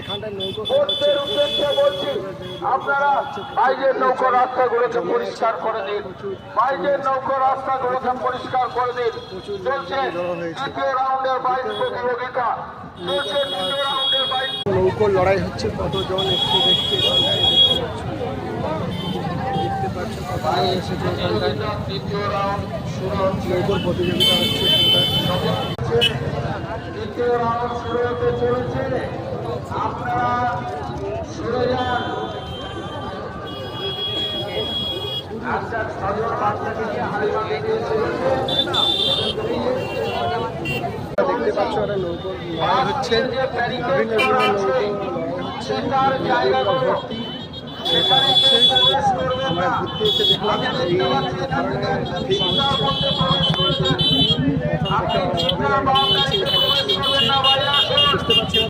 এখানটায় নৌকো আপনারা বাইরের নৌকো রাস্তাগুলোকে পরিষ্কার করে দিন, বাইরের নৌকো রাস্তাগুলোকে পরিষ্কার করে দিন। চলছে দ্বিতীয় রাউন্ডের বাইক প্রতিযোগিতা, চলছে দ্বিতীয় রাউন্ডের বাইক। নৌকোর লড়াই হচ্ছে, কতজন একটু দেখতে পাচ্ছ কতজন এসেছে এখানটায়। দ্বিতীয় রাউন্ড শুরু হচ্ছে, নৌকোর প্রতিযোগিতা হচ্ছে দ্বিতীয় রাউন্ড শুরু হতে চলেছে। আপনারা সরে যান। আচ্ছা, ছজন বাচ্চাকে নিয়ে হারিবাগে দিয়ে চলেছে। দেখতে পাচ্ছ একটা নৌকোর লড়াই হচ্ছে, বিভিন্ন নৌকো হচ্ছে, তার জায়গাগুলো ভর্তি হচ্ছে। আমরা ঘুরতে এসে দেখলাম এই কারণে ঠিক হচ্ছে, বুঝতে পারছি না।